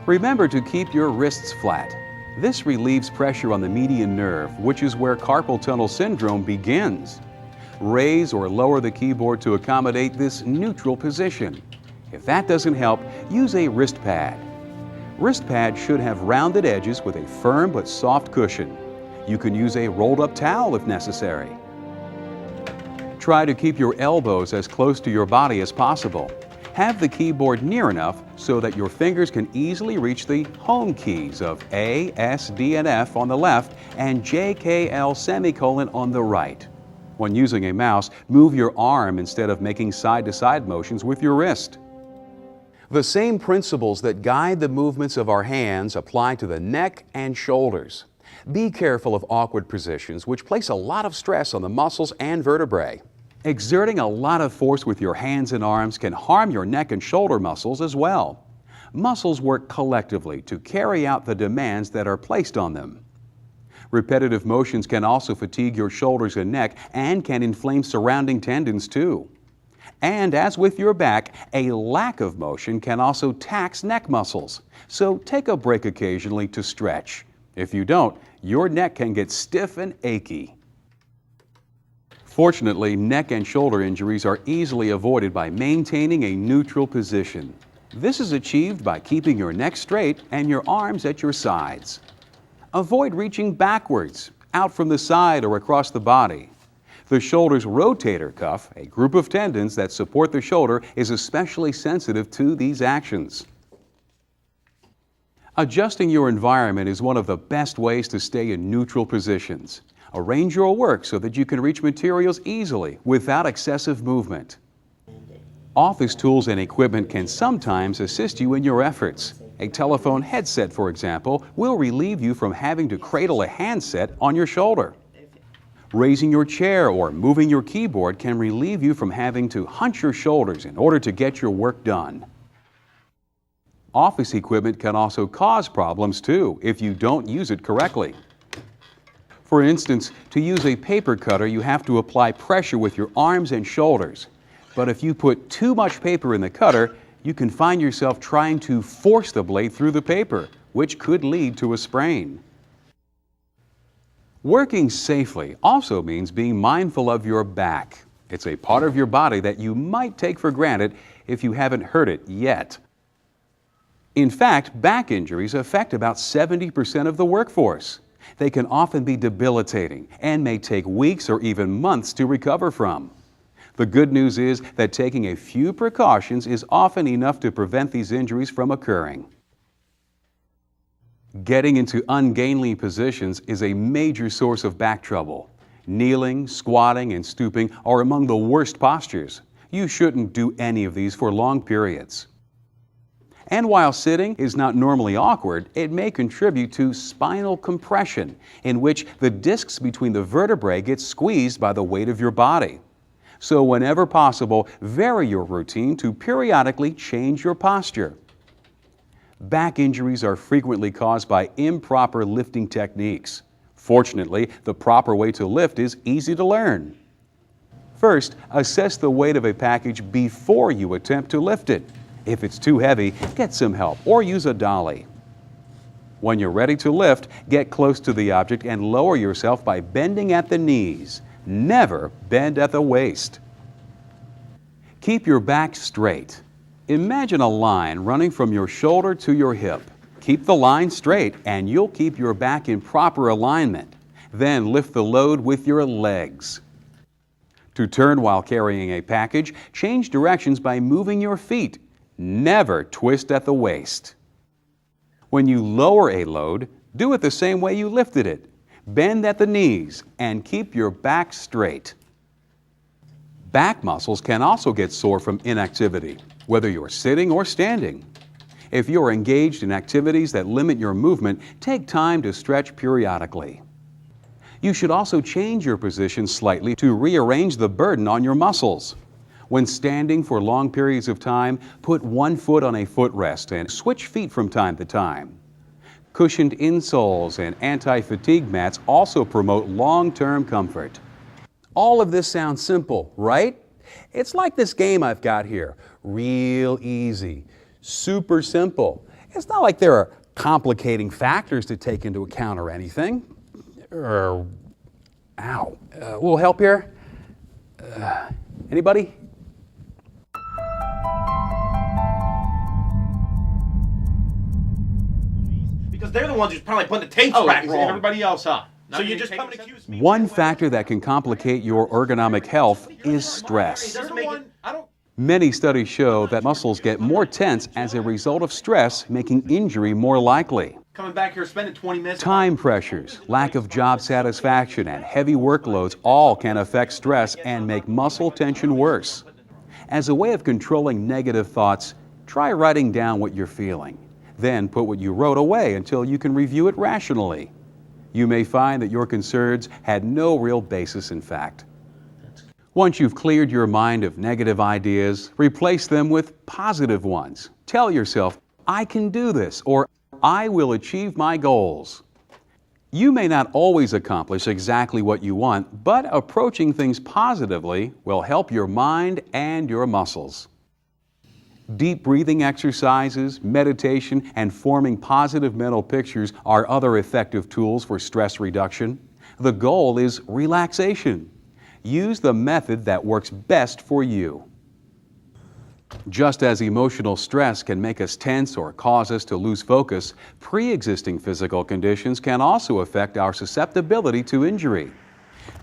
Remember to keep your wrists flat. This relieves pressure on the median nerve, which is where carpal tunnel syndrome begins. Raise or lower the keyboard to accommodate this neutral position. If that doesn't help, use a wrist pad. Wrist pads should have rounded edges with a firm but soft cushion. You can use a rolled-up towel if necessary. Try to keep your elbows as close to your body as possible. Have the keyboard near enough so that your fingers can easily reach the home keys of A, S, D, and F on the left and J, K, L semicolon on the right. When using a mouse, move your arm instead of making side-to-side motions with your wrist. The same principles that guide the movements of our hands apply to the neck and shoulders. Be careful of awkward positions, which place a lot of stress on the muscles and vertebrae. Exerting a lot of force with your hands and arms can harm your neck and shoulder muscles as well. Muscles work collectively to carry out the demands that are placed on them. Repetitive motions can also fatigue your shoulders and neck and can inflame surrounding tendons too. And as with your back, a lack of motion can also tax neck muscles. So take a break occasionally to stretch. If you don't, your neck can get stiff and achy. Fortunately, neck and shoulder injuries are easily avoided by maintaining a neutral position. This is achieved by keeping your neck straight and your arms at your sides. Avoid reaching backwards, out from the side or across the body. The shoulder's rotator cuff, a group of tendons that support the shoulder, is especially sensitive to these actions. Adjusting your environment is one of the best ways to stay in neutral positions. Arrange your work so that you can reach materials easily without excessive movement. Office tools and equipment can sometimes assist you in your efforts. A telephone headset, for example, will relieve you from having to cradle a handset on your shoulder. Raising your chair or moving your keyboard can relieve you from having to hunch your shoulders in order to get your work done. Office equipment can also cause problems too if you don't use it correctly. For instance, to use a paper cutter, you have to apply pressure with your arms and shoulders. But if you put too much paper in the cutter, you can find yourself trying to force the blade through the paper, which could lead to a sprain. Working safely also means being mindful of your back. It's a part of your body that you might take for granted if you haven't hurt it yet. In fact, back injuries affect about 70% of the workforce. They can often be debilitating and may take weeks or even months to recover from. The good news is that taking a few precautions is often enough to prevent these injuries from occurring. Getting into ungainly positions is a major source of back trouble. Kneeling, squatting, and stooping are among the worst postures. You shouldn't do any of these for long periods. And while sitting is not normally awkward, it may contribute to spinal compression, in which the discs between the vertebrae get squeezed by the weight of your body. So whenever possible, vary your routine to periodically change your posture. Back injuries are frequently caused by improper lifting techniques. Fortunately, the proper way to lift is easy to learn. First, assess the weight of a package before you attempt to lift it. If it's too heavy, get some help or use a dolly. When you're ready to lift, get close to the object and lower yourself by bending at the knees. Never bend at the waist. Keep your back straight. Imagine a line running from your shoulder to your hip. Keep the line straight and you'll keep your back in proper alignment. Then lift the load with your legs. To turn while carrying a package, change directions by moving your feet. Never twist at the waist. When you lower a load, do it the same way you lifted it. Bend at the knees and keep your back straight. Back muscles can also get sore from inactivity, whether you're sitting or standing. If you're engaged in activities that limit your movement, take time to stretch periodically. You should also change your position slightly to rearrange the burden on your muscles. When standing for long periods of time, put one foot on a footrest and switch feet from time to time. Cushioned insoles and anti-fatigue mats also promote long-term comfort. All of this sounds simple, right? It's like this game I've got here. Real easy, super simple. It's not like there are complicating factors to take into account or anything. Ow. Will help here? Anybody? Because they're the ones who's probably putting the tapes back wrong. Everybody else, huh? So you just come and accuse me. One factor that can complicate your ergonomic health is stress. Many studies show that muscles get more tense as a result of stress, making injury more likely. Coming back here spending 20 minutes. Time pressures, lack of job satisfaction, and heavy workloads all can affect stress and make muscle tension worse. As a way of controlling negative thoughts, try writing down what you're feeling. Then put what you wrote away until you can review it rationally. You may find that your concerns had no real basis in fact. Once you've cleared your mind of negative ideas, replace them with positive ones. Tell yourself, I can do this, or I will achieve my goals. You may not always accomplish exactly what you want, but approaching things positively will help your mind and your muscles. Deep breathing exercises, meditation, and forming positive mental pictures are other effective tools for stress reduction. The goal is relaxation. Use the method that works best for you. Just as emotional stress can make us tense or cause us to lose focus, pre-existing physical conditions can also affect our susceptibility to injury.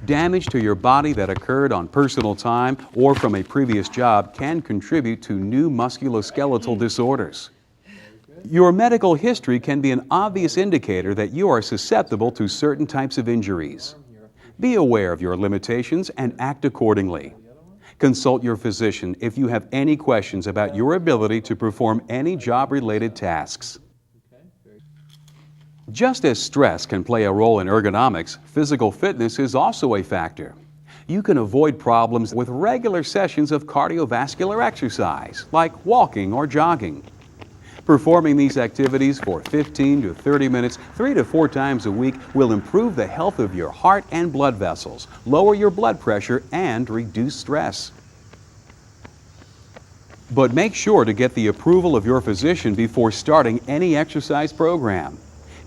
Damage to your body that occurred on personal time or from a previous job can contribute to new musculoskeletal disorders. Your medical history can be an obvious indicator that you are susceptible to certain types of injuries. Be aware of your limitations and act accordingly. Consult your physician if you have any questions about your ability to perform any job-related tasks. Just as stress can play a role in ergonomics, physical fitness is also a factor. You can avoid problems with regular sessions of cardiovascular exercise, like walking or jogging. Performing these activities for 15 to 30 minutes, 3 to 4 times a week will improve the health of your heart and blood vessels, lower your blood pressure, and reduce stress. But make sure to get the approval of your physician before starting any exercise program.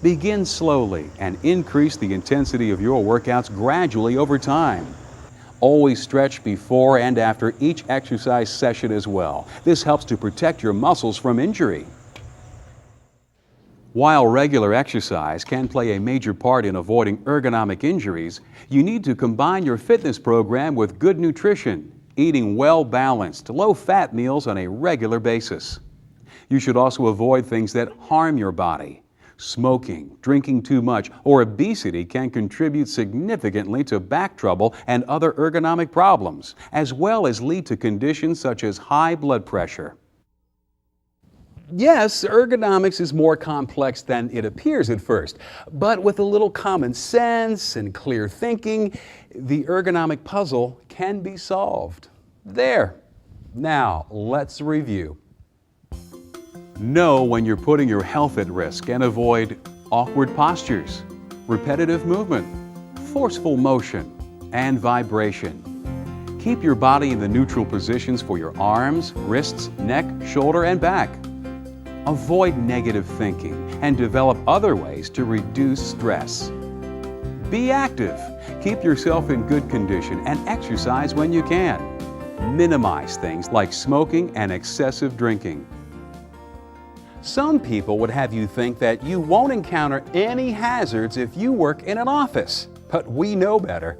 Begin slowly and increase the intensity of your workouts gradually over time. Always stretch before and after each exercise session as well. This helps to protect your muscles from injury. While regular exercise can play a major part in avoiding ergonomic injuries, you need to combine your fitness program with good nutrition, eating well-balanced, low-fat meals on a regular basis. You should also avoid things that harm your body. Smoking, drinking too much, or obesity can contribute significantly to back trouble and other ergonomic problems, as well as lead to conditions such as high blood pressure. Yes, ergonomics is more complex than it appears at first, but with a little common sense and clear thinking, the ergonomic puzzle can be solved. There. Now, let's review. Know when you're putting your health at risk and avoid awkward postures, repetitive movement, forceful motion, and vibration. Keep your body in the neutral positions for your arms, wrists, neck, shoulder, and back. Avoid negative thinking and develop other ways to reduce stress. Be active. Keep yourself in good condition and exercise when you can. Minimize things like smoking and excessive drinking. Some people would have you think that you won't encounter any hazards if you work in an office, but we know better.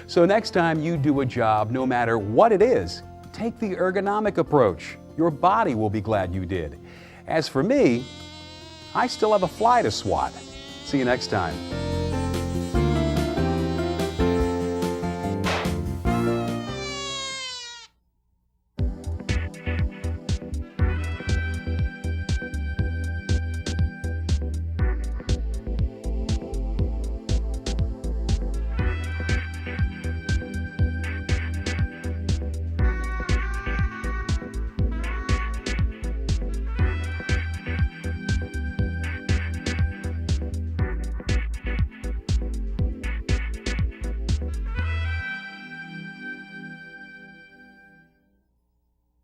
So next time you do a job, no matter what it is, take the ergonomic approach. Your body will be glad you did. As for me, I still have a fly to swat. See you next time.